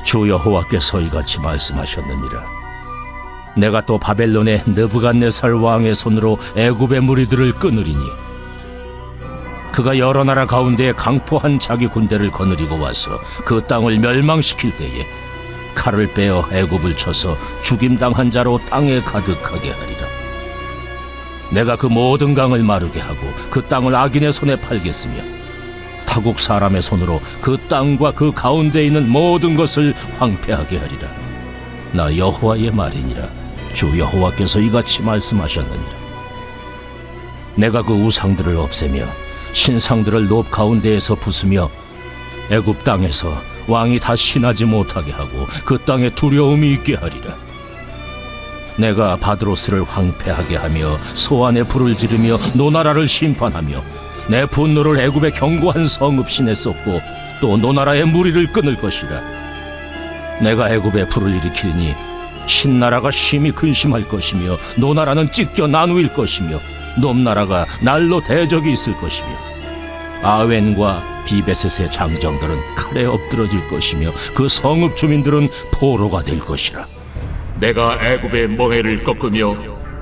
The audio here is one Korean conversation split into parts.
주 여호와께서 이같이 말씀하셨느니라. 내가 또 바벨론의 느부갓네살 왕의 손으로 애굽의 무리들을 끊으리니 그가 여러 나라 가운데 강포한 자기 군대를 거느리고 와서 그 땅을 멸망시킬 때에 칼을 빼어 애굽을 쳐서 죽임당한 자로 땅에 가득하게 하리라. 내가 그 모든 강을 마르게 하고 그 땅을 악인의 손에 팔겠으며 타국 사람의 손으로 그 땅과 그 가운데 있는 모든 것을 황폐하게 하리라. 나 여호와의 말이니라. 주 여호와께서 이같이 말씀하셨느니라. 내가 그 우상들을 없애며 신상들을 높 가운데에서 부수며 애굽 땅에서 왕이 다시 나지 못하게 하고 그 땅에 두려움이 있게 하리라. 내가 바드로스를 황폐하게 하며 소안에 불을 지르며 노나라를 심판하며 내 분노를 애굽의 견고한 성읍신에 쏟고 또 노나라의 무리를 끊을 것이라. 내가 애굽에 불을 일으키니 신나라가 심히 근심할 것이며 노나라는 찢겨 나누일 것이며 높나라가 날로 대적이 있을 것이며 아웬과 비베셋의 장정들은 칼에 엎드러질 것이며 그 성읍 주민들은 포로가 될 것이라. 내가 애굽의 멍에를 꺾으며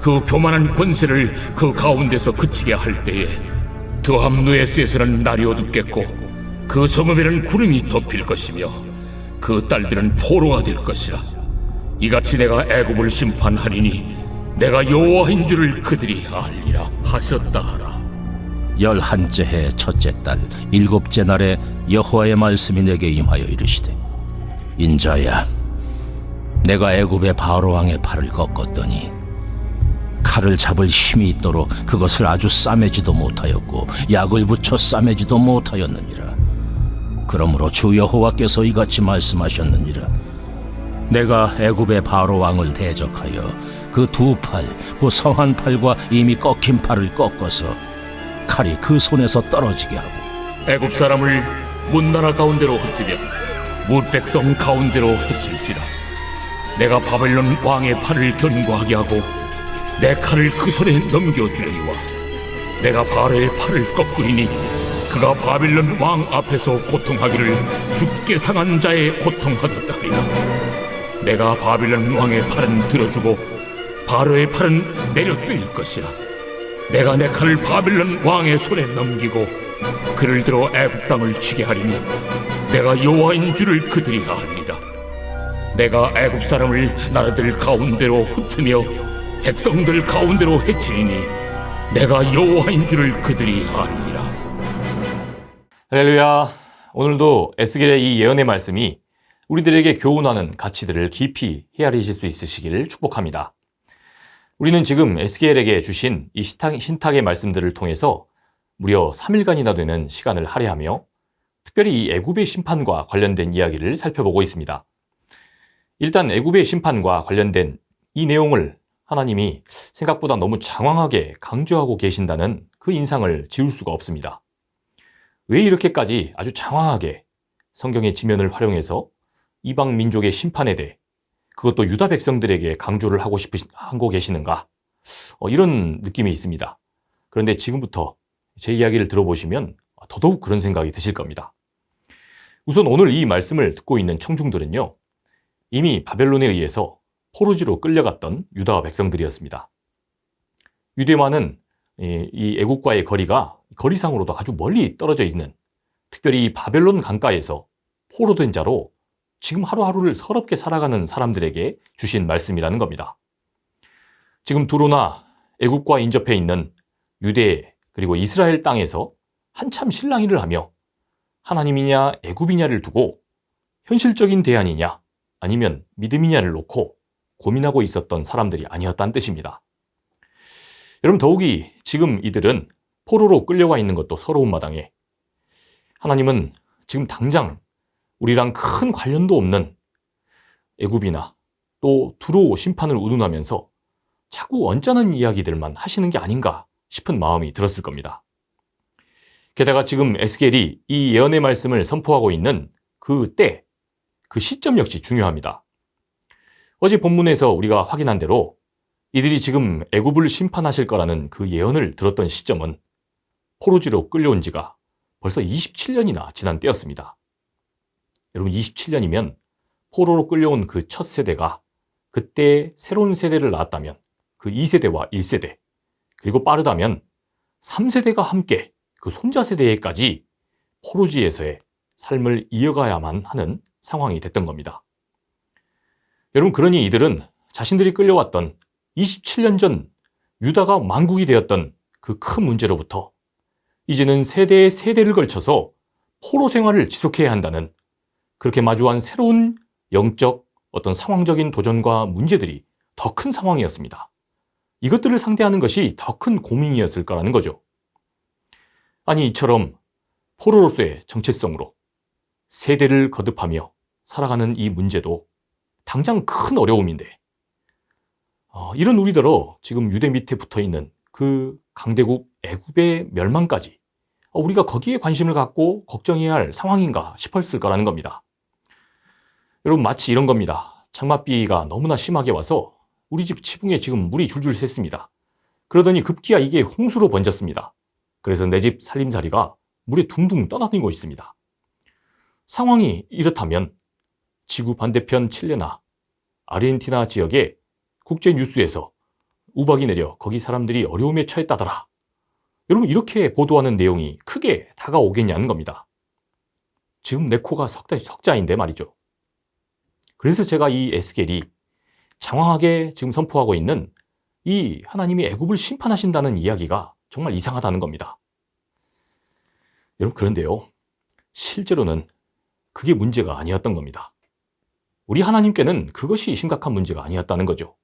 그 교만한 권세를 그 가운데서 그치게 할 때에 드함누에스에서는 날이 어둡겠고 그 성읍에는 구름이 덮일 것이며 그 딸들은 포로가 될 것이라. 이같이 내가 애굽을 심판하리니 내가 여호와인 줄을 그들이 알리라 하셨다 하라. 11째 해 첫째 달 7째 날에 여호와의 말씀이 내게 임하여 이르시되, 인자야, 내가 애굽의 바로 왕의 팔을 꺾었더니 칼을 잡을 힘이 있도록 그것을 아주 싸매지도 못하였고 약을 붙여 싸매지도 못하였느니라. 그러므로 주 여호와께서 이같이 말씀하셨느니라. 내가 애굽의 바로 왕을 대적하여 그 두 팔, 그 성한 팔과 이미 꺾인 팔을 꺾어서 칼이 그 손에서 떨어지게 하고 애굽 사람을 문나라 가운데로 흩으며 뭇백성 가운데로 해칠지라. 내가 바벨론 왕의 팔을 견고하게 하고 내 칼을 그 손에 넘겨주려니와 내가 바로의 팔을 꺾으리니 그가 바벨론 왕 앞에서 고통하기를 죽게 상한 자의 고통하듯 하리라. 내가 바벨론 왕의 팔은 들어주고 바로의 팔은 내려뜨릴 것이라. 내가 내 칼을 바벨론 왕의 손에 넘기고 그를 들어 애굽 땅을 치게 하리니 내가 여호와인 줄을 그들이 알리라. 내가 애굽 사람을 나라들 가운데로 흩으며 백성들 가운데로 해치리니 내가 여호와인 줄을 그들이 알리라. 할렐루야. 오늘도 에스겔의 이 예언의 말씀이 우리들에게 교훈하는 가치들을 깊이 헤아리실 수 있으시기를 축복합니다. 우리는 지금 에스겔에게 주신 이 신탁의 말씀들을 통해서 무려 3일간이나 되는 시간을 할애하며 특별히 이 애굽의 심판과 관련된 이야기를 살펴보고 있습니다. 일단 애굽의 심판과 관련된 이 내용을 하나님이 생각보다 너무 장황하게 강조하고 계신다는 그 인상을 지울 수가 없습니다. 왜 이렇게까지 아주 장황하게 성경의 지면을 활용해서 이방 민족의 심판에 대해 그것도 유다 백성들에게 강조를 하고 계시는가? 이런 느낌이 있습니다. 그런데 지금부터 제 이야기를 들어보시면 더더욱 그런 생각이 드실 겁니다. 우선 오늘 이 말씀을 듣고 있는 청중들은요, 이미 바벨론에 의해서 포로지로 끌려갔던 유다 백성들이었습니다. 유대와는 이 애국과의 거리가 거리상으로도 아주 멀리 떨어져 있는, 특별히 바벨론 강가에서 포로된 자로 지금 하루하루를 서럽게 살아가는 사람들에게 주신 말씀이라는 겁니다. 지금 두로나 애국과 인접해 있는 유대 그리고 이스라엘 땅에서 한참 실랑이를 하며 하나님이냐 애굽이냐를 두고 현실적인 대안이냐 아니면 믿음이냐를 놓고 고민하고 있었던 사람들이 아니었다는 뜻입니다. 여러분, 더욱이 지금 이들은 포로로 끌려와 있는 것도 서러운 마당에 하나님은 지금 당장 우리랑 큰 관련도 없는 애굽이나 또 두로 심판을 운운하면서 자꾸 언짢은 이야기들만 하시는 게 아닌가 싶은 마음이 들었을 겁니다. 게다가 지금 에스겔이 이 예언의 말씀을 선포하고 있는 그 때, 그 시점 역시 중요합니다. 어제 본문에서 우리가 확인한 대로 이들이 지금 애굽을 심판하실 거라는 그 예언을 들었던 시점은 포로지로 끌려온 지가 벌써 27년이나 지난 때였습니다. 여러분, 27년이면 포로로 끌려온 그 첫 세대가 그때 새로운 세대를 낳았다면 그 2세대와 1세대, 그리고 빠르다면 3세대가 함께 그 손자 세대에까지 포로지에서의 삶을 이어가야만 하는 상황이 됐던 겁니다. 여러분, 그러니 이들은 자신들이 끌려왔던 27년 전 유다가 만국이 되었던 그 큰 문제로부터 이제는 세대에 세대를 걸쳐서 포로 생활을 지속해야 한다는, 그렇게 마주한 새로운 영적 어떤 상황적인 도전과 문제들이 더 큰 상황이었습니다. 이것들을 상대하는 것이 더 큰 고민이었을 거라는 거죠. 아니, 이처럼 포로로서의 정체성으로 세대를 거듭하며 살아가는 이 문제도 당장 큰 어려움인데, 이런 우리더러 지금 유대 밑에 붙어있는 그 강대국 애굽의 멸망까지 우리가 거기에 관심을 갖고 걱정해야 할 상황인가 싶었을 거라는 겁니다. 여러분, 마치 이런 겁니다. 장맛비가 너무나 심하게 와서 우리 집 지붕에 지금 물이 줄줄 샜습니다. 그러더니 급기야 이게 홍수로 번졌습니다. 그래서 내 집 살림살이가 물에 둥둥 떠다니고 있습니다. 상황이 이렇다면 지구 반대편 칠레나 아르헨티나 지역의 국제 뉴스에서 우박이 내려 거기 사람들이 어려움에 처했다더라. 여러분, 이렇게 보도하는 내용이 크게 다가오겠냐는 겁니다. 지금 내 코가 석자인데 말이죠. 그래서 제가 이 에스겔이 장황하게 지금 선포하고 있는 이 하나님이 애굽을 심판하신다는 이야기가 정말 이상하다는 겁니다. 여러분, 그런데요, 실제로는 그게 문제가 아니었던 겁니다. 우리 하나님께는 그것이 심각한 문제가 아니었다는 거죠.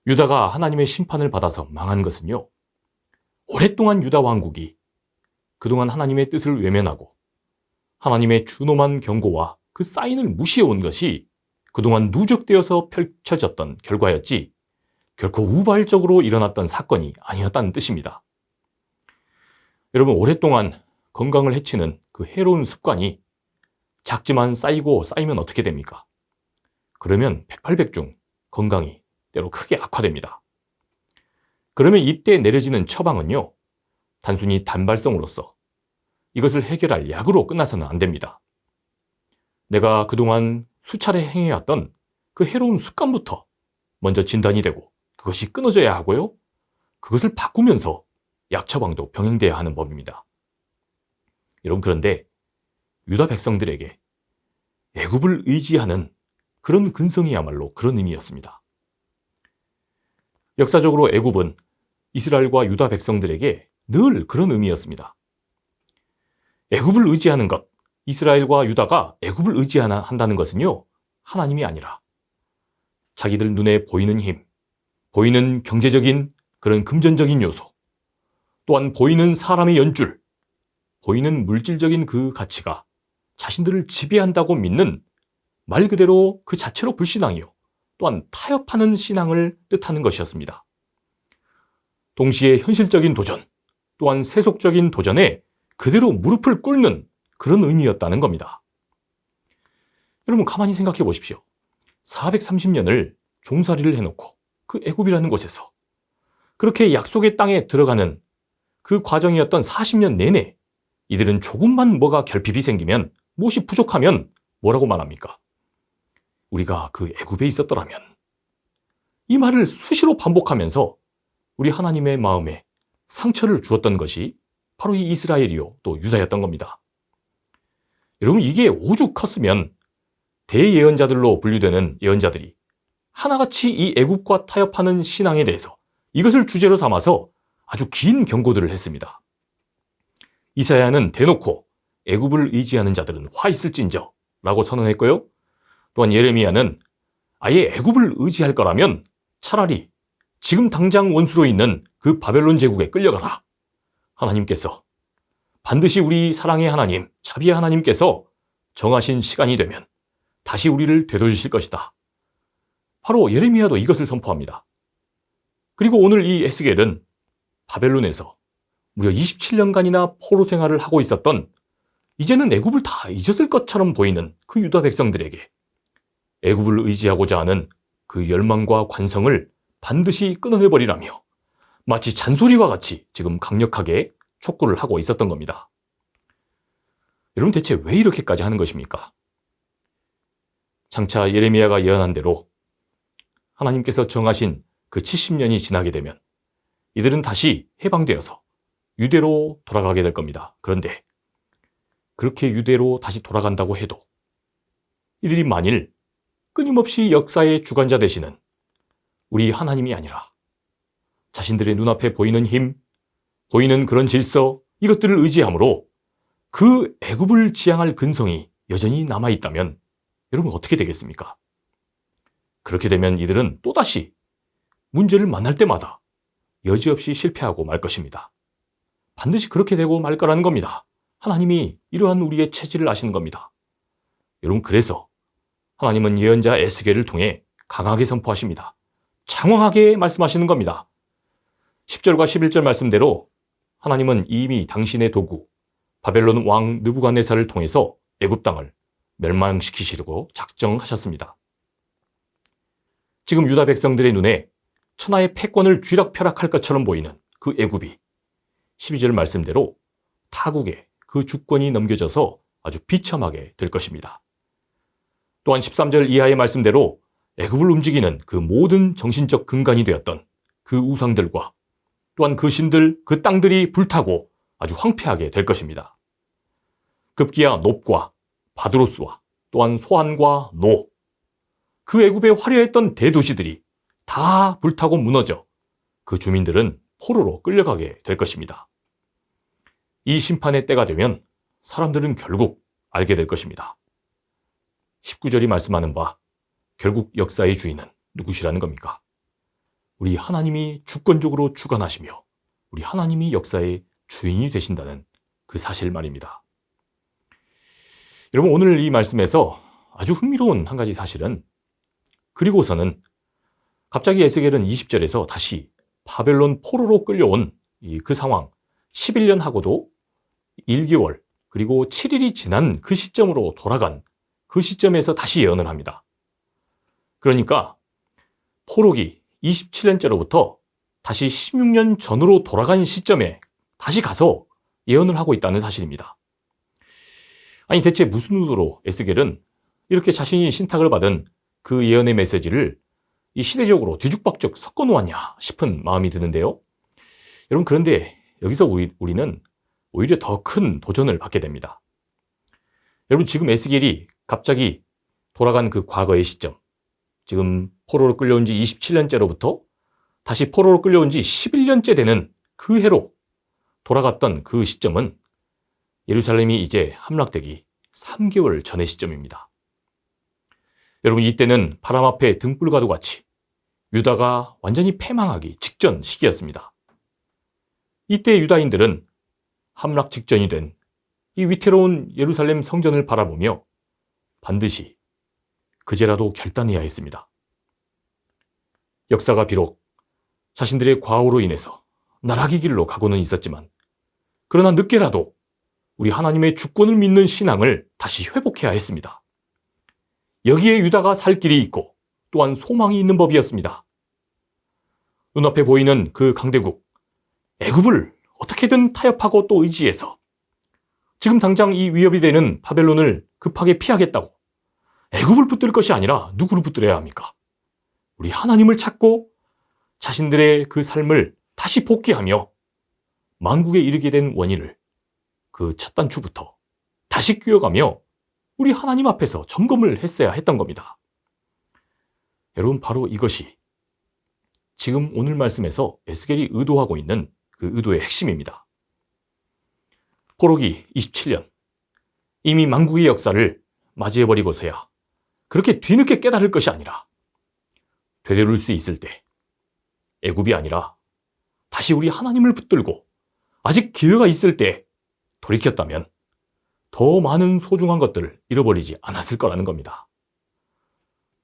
유다가 하나님의 심판을 받아서 망한 것은요, 오랫동안 유다 왕국이 그동안 하나님의 뜻을 외면하고 하나님의 준엄한 경고와 그 사인을 무시해온 것이 그동안 누적되어서 펼쳐졌던 결과였지 결코 우발적으로 일어났던 사건이 아니었다는 뜻입니다. 여러분, 오랫동안 건강을 해치는 그 해로운 습관이 작지만 쌓이고 쌓이면 어떻게 됩니까? 그러면 백발백중 건강이 때로 크게 악화됩니다. 그러면 이때 내려지는 처방은요, 단순히 단발성으로서 이것을 해결할 약으로 끝나서는 안 됩니다. 내가 그동안 수차례 행해왔던 그 해로운 습관부터 먼저 진단이 되고 그것이 끊어져야 하고요, 그것을 바꾸면서 약 처방도 병행돼야 하는 법입니다. 여러분, 그런데 유다 백성들에게 애굽을 의지하는 그런 근성이야말로 그런 의미였습니다. 역사적으로 애굽은 이스라엘과 유다 백성들에게 늘 그런 의미였습니다. 애굽을 의지하는 것, 이스라엘과 유다가 애굽을 의지한다는 것은요, 하나님이 아니라 자기들 눈에 보이는 힘, 보이는 경제적인 그런 금전적인 요소, 또한 보이는 사람의 연줄, 보이는 물질적인 그 가치가 자신들을 지배한다고 믿는 말 그대로 그 자체로 불신앙이요, 또한 타협하는 신앙을 뜻하는 것이었습니다. 동시에 현실적인 도전, 또한 세속적인 도전에 그대로 무릎을 꿇는 그런 의미였다는 겁니다. 여러분, 가만히 생각해 보십시오. 430년을 종살이를 해놓고 그 애굽이라는 곳에서 그렇게 약속의 땅에 들어가는 그 과정이었던 40년 내내 이들은 조금만 뭐가 결핍이 생기면, 무엇이 부족하면 뭐라고 말합니까? 우리가 그 애굽에 있었더라면. 이 말을 수시로 반복하면서 우리 하나님의 마음에 상처를 주었던 것이 바로 이 이스라엘이요, 또 유다였던 겁니다. 여러분, 이게 오죽 컸으면 대예언자들로 분류되는 예언자들이 하나같이 이 애굽과 타협하는 신앙에 대해서 이것을 주제로 삼아서 아주 긴 경고들을 했습니다. 이사야는 대놓고 애굽을 의지하는 자들은 화 있을진저 라고 선언했고요, 또한 예레미야는 아예 애굽을 의지할 거라면 차라리 지금 당장 원수로 있는 그 바벨론 제국에 끌려가라. 하나님께서 반드시 우리 사랑의 하나님, 자비의 하나님께서 정하신 시간이 되면 다시 우리를 되돌리실 것이다. 바로 예레미야도 이것을 선포합니다. 그리고 오늘 이 에스겔은 바벨론에서 무려 27년간이나 포로 생활을 하고 있었던, 이제는 애굽을 다 잊었을 것처럼 보이는 그 유다 백성들에게 애굽을 의지하고자 하는 그 열망과 관성을 반드시 끊어내버리라며 마치 잔소리와 같이 지금 강력하게 촉구를 하고 있었던 겁니다. 여러분, 대체 왜 이렇게까지 하는 것입니까? 장차 예레미야가 예언한 대로 하나님께서 정하신 그 70년이 지나게 되면 이들은 다시 해방되어서 유대로 돌아가게 될 겁니다. 그런데 그렇게 유대로 다시 돌아간다고 해도 이들이 만일 끊임없이 역사의 주관자 되시는 우리 하나님이 아니라 자신들의 눈앞에 보이는 힘, 보이는 그런 질서, 이것들을 의지함으로 그 애굽을 지향할 근성이 여전히 남아있다면 여러분 어떻게 되겠습니까? 그렇게 되면 이들은 또다시 문제를 만날 때마다 여지없이 실패하고 말 것입니다. 반드시 그렇게 되고 말 거라는 겁니다. 하나님이 이러한 우리의 체질을 아시는 겁니다. 여러분, 그래서 하나님은 예언자 에스겔을 통해 강하게 선포하십니다. 장황하게 말씀하시는 겁니다. 10절과 11절 말씀대로 하나님은 이미 당신의 도구 바벨론 왕 느부갓네살을 통해서 애굽 땅을 멸망시키시려고 작정하셨습니다. 지금 유다 백성들의 눈에 천하의 패권을 쥐락펴락할 것처럼 보이는 그 애굽이 12절 말씀대로 타국에 그 주권이 넘겨져서 아주 비참하게 될 것입니다. 또한 13절 이하의 말씀대로 애굽을 움직이는 그 모든 정신적 근간이 되었던 그 우상들과 또한 그 신들, 그 땅들이 불타고 아주 황폐하게 될 것입니다. 급기야 놉과 바드로스와 또한 소안과 노, 그 애굽에 화려했던 대도시들이 다 불타고 무너져 그 주민들은 포로로 끌려가게 될 것입니다. 이 심판의 때가 되면 사람들은 결국 알게 될 것입니다. 19절이 말씀하는 바 결국 역사의 주인은 누구시라는 겁니까? 우리 하나님이 주권적으로 주관하시며 우리 하나님이 역사의 주인이 되신다는 그 사실 말입니다. 여러분, 오늘 이 말씀에서 아주 흥미로운 한 가지 사실은, 그리고서는 갑자기 에스겔은 20절에서 다시 바벨론 포로로 끌려온 그 상황, 11년 하고도 1개월 그리고 7일이 지난 그 시점으로 돌아간 그 시점에서 다시 예언을 합니다. 그러니까 포로기 27년째로부터 다시 16년 전으로 돌아간 시점에 다시 가서 예언을 하고 있다는 사실입니다. 아니, 대체 무슨 의도로 에스겔은 이렇게 자신이 신탁을 받은 그 예언의 메시지를 이 시대적으로 뒤죽박죽 섞어 놓았냐 싶은 마음이 드는데요. 여러분, 그런데 여기서 우리는 오히려 더 큰 도전을 받게 됩니다. 여러분, 지금 에스겔이 갑자기 돌아간 그 과거의 시점, 지금 포로로 끌려온 지 27년째로부터 다시 포로로 끌려온 지 11년째 되는 그 해로 돌아갔던 그 시점은 예루살렘이 이제 함락되기 3개월 전의 시점입니다. 여러분, 이때는 바람 앞에 등불과도 같이 유다가 완전히 패망하기 직전 시기였습니다. 이때 유다인들은 함락 직전이 된 이 위태로운 예루살렘 성전을 바라보며 반드시 그제라도 결단해야 했습니다. 역사가 비록 자신들의 과오로 인해서 나락의 길로 가고는 있었지만, 그러나 늦게라도 우리 하나님의 주권을 믿는 신앙을 다시 회복해야 했습니다. 여기에 유다가 살 길이 있고 또한 소망이 있는 법이었습니다. 눈앞에 보이는 그 강대국 애굽을 어떻게든 타협하고 또 의지해서 지금 당장 이 위협이 되는 바벨론을 급하게 피하겠다고 애굽을 붙들 것이 아니라 누구를 붙들어야 합니까? 우리 하나님을 찾고 자신들의 그 삶을 다시 복귀하며 만국에 이르게 된 원인을 그 첫 단추부터 다시 끼워가며 우리 하나님 앞에서 점검을 했어야 했던 겁니다. 여러분, 바로 이것이 지금 오늘 말씀에서 에스겔이 의도하고 있는 그 의도의 핵심입니다. 포로기 27년, 이미 만국의 역사를 맞이해버리고서야 그렇게 뒤늦게 깨달을 것이 아니라 되돌릴 수 있을 때, 애굽이 아니라 다시 우리 하나님을 붙들고 아직 기회가 있을 때 돌이켰다면 더 많은 소중한 것들을 잃어버리지 않았을 거라는 겁니다.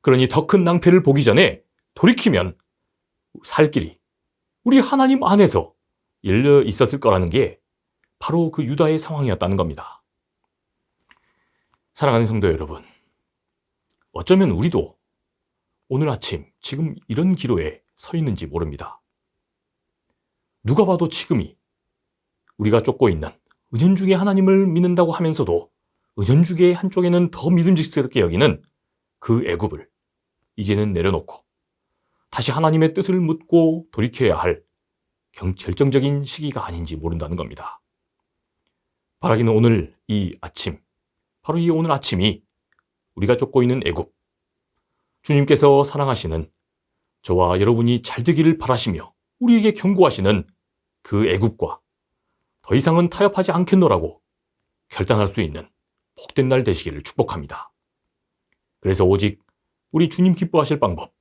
그러니 더 큰 낭패를 보기 전에 돌이키면 살 길이 우리 하나님 안에서 열려 있었을 거라는 게 바로 그 유다의 상황이었다는 겁니다. 사랑하는 성도 여러분, 어쩌면 우리도 오늘 아침 지금 이런 기로에 서 있는지 모릅니다. 누가 봐도 지금이 우리가 쫓고 있는 은연중에 하나님을 믿는다고 하면서도 은연중에 한쪽에는 더 믿음직스럽게 여기는 그 애굽을 이제는 내려놓고 다시 하나님의 뜻을 묻고 돌이켜야 할 결정적인 시기가 아닌지 모른다는 겁니다. 바라기는 오늘 이 아침, 바로 이 오늘 아침이 우리가 쫓고 있는 애굽, 주님께서 사랑하시는 저와 여러분이 잘 되기를 바라시며 우리에게 경고하시는 그 애굽과 더 이상은 타협하지 않겠노라고 결단할 수 있는 복된 날 되시기를 축복합니다. 그래서 오직 우리 주님 기뻐하실 방법,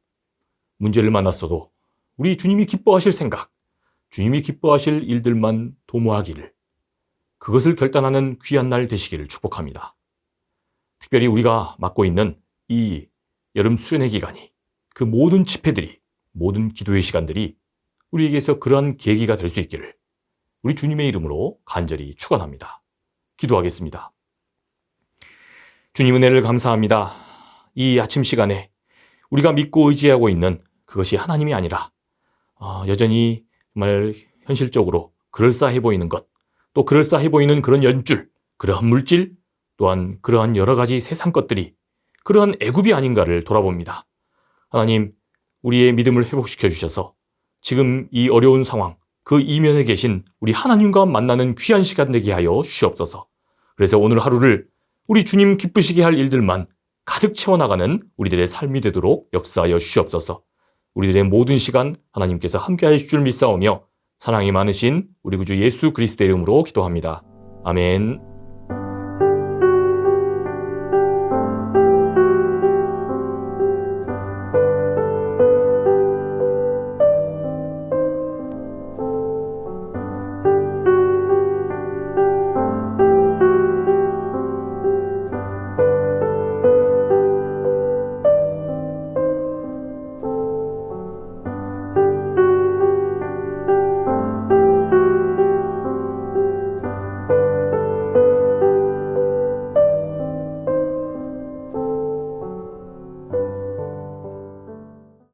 문제를 만났어도 우리 주님이 기뻐하실 생각, 주님이 기뻐하실 일들만 도모하기를, 그것을 결단하는 귀한 날 되시기를 축복합니다. 특별히 우리가 맡고 있는 이 여름 수련회 기간이, 그 모든 집회들이, 모든 기도의 시간들이 우리에게서 그러한 계기가 될 수 있기를 우리 주님의 이름으로 간절히 축원합니다. 기도하겠습니다. 주님 은혜를 감사합니다. 이 아침 시간에 우리가 믿고 의지하고 있는 그것이 하나님이 아니라 여전히 정말 현실적으로 그럴싸해 보이는 것, 또 그럴싸해 보이는 그런 연줄, 그러한 물질, 또한 그러한 여러 가지 세상 것들이 그러한 애굽이 아닌가를 돌아봅니다. 하나님, 우리의 믿음을 회복시켜 주셔서 지금 이 어려운 상황, 그 이면에 계신 우리 하나님과 만나는 귀한 시간 되게 하여 주시옵소서. 그래서 오늘 하루를 우리 주님 기쁘시게 할 일들만 가득 채워나가는 우리들의 삶이 되도록 역사하여 주시옵소서. 우리들의 모든 시간 하나님께서 함께하여 주실 줄 믿사오며 사랑이 많으신 우리 구주 예수 그리스도의 이름으로 기도합니다. 아멘.